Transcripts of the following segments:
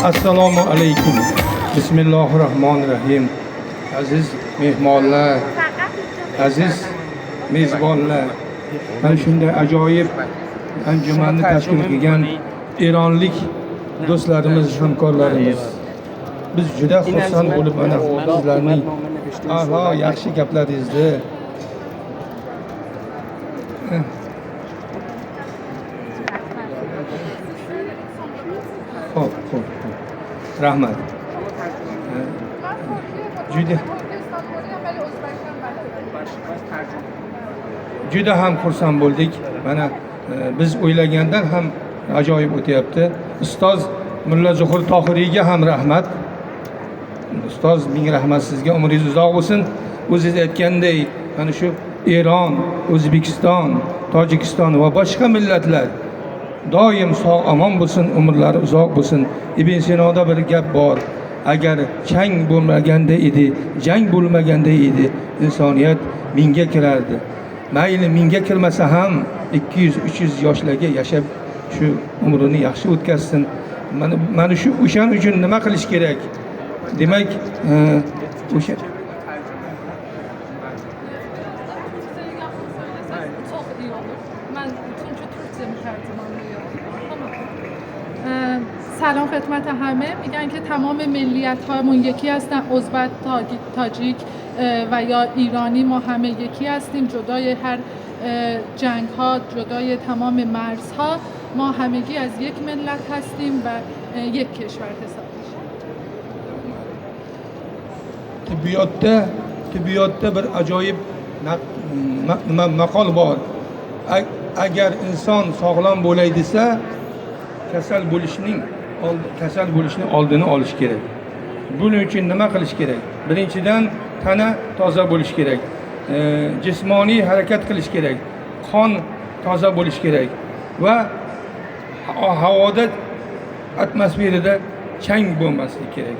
Assalomu alaykum. Bismillahirrahmanirrahim. Aziz mehmonlar, aziz mezbonlar, mana shunday ajoyib anjumanni tashkil qilgan eronlik do'stlarimiz, hamkorlarimiz. Biz juda xursand bo'lib mana sizlarning a'lo yaxshi gaplaringizni Xo'p. Rahmat. Juda ham xursand bo'ldik. Mana biz o'ylagandan ham ajoyib o'tyapti. Ustoz Mulla Zuhur Tohiriyga ham rahmat. Ustoz, ming rahmat sizga, umringiz uzoq bo'lsin. O'zingiz aytgandek, mana shu Eron, O'zbekiston, Tojikiston va boshqa millatlar doim sog' omon bo'lsin, umrlari uzoq bo'lsin. Ibn Sinoda bir gap bor. Agar chang bo'lmaganda edi, jang bo'lmaganda edi, insoniyat mingga kirardi. Mayli mingga kirmasa ham 200-300 yoshlarga yashab shu umrini yaxshi o'tkazsin. Mana shu o'shan uchun nima qilish kerak? Demak, o'sha سلام خدمت همه. میگن که تمام ملیت هامون یکی هستن، ازبک، تاجیک و یا ایرانی، ما همه یکی هستیم، جدای هر جنگ ها، جدای تمام مرزها، ما همگی از یک ملت هستیم و یک کشور حساب میشیم. tibbiyotda bir ajoyib maqol bor. Agar inson sog'lom bo'lay desa, kasal bo'lishning oldini olish kerak. Buning uchun nima qilish kerak? Birinchidan tana toza bo'lish kerak. Jismoniy harakat qilish kerak. Qon toza bo'lish kerak va havoda, atmosferada chang bo'lmasligi kerak.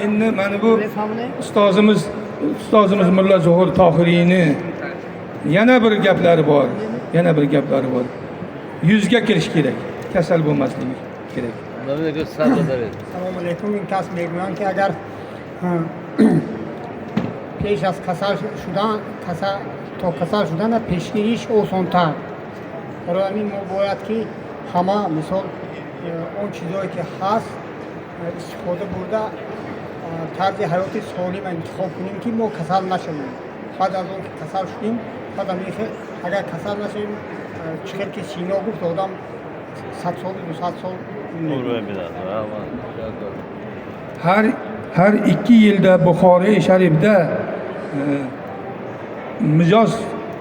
Endi mana bu ustozimiz Mulla Zuhur Tohiriyni yana bir gaplari bor. Yuzga kirish kerak, kasal bo'lmasligi kerak. Assalomu alaykum. این کس میگویند که اگر پیش از کسل شدن پیشگیریش آسان‌تر. برای همین ما باید که همه مثال اون چیزایی که هست استفاده برده طرز حیات سالم انتخاب کنیم که ما کسل نشویم. بعد از اون که کسل شدیم، بعد اگر کسل نشویم، چقدر که سینا گفت آدم 100 سال 200 سال har 2 yilda Buxoriy sharifda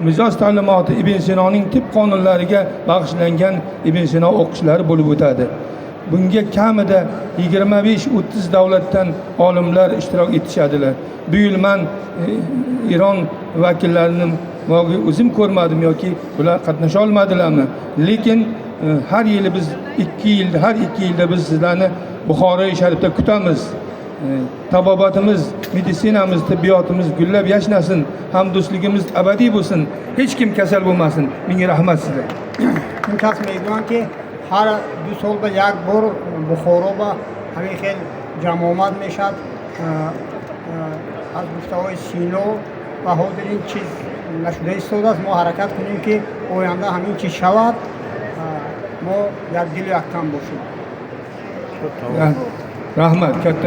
mijoz ta'limoti Ibn Sinoning tib qonunlariga bag'ishlangan Ibn Sino o'qishlari bo'lib o'tadi. Bunga kamida 25-30 davlatdan olimlar ishtirok etishadilar. Bu yil men Eron vakillarini o'zim ko'rmadim yoki ular qatnasha olmadilarmi? Lekin har yili biz 2 yilda biz sizlarni Buxoriy sharifda kutamiz. Tabobatimiz, meditsinamiz, tibbiyotimiz gullab yashnasin, hamdo'stligimiz abadiy bo'lsin, hech kim kasal bo'lmasin. Ming rahmat sizlarga. این کس میگویند که هر 2 سال به یک بار بخارا به همین خیلی جمع آمد میشد از گفته‌های سینا و حاضر این چیز نشده ایستاده است. ما حرکت کنیم که آینده همین چیز شود، ما یک دل یک تن باشیم. Rahmat, katta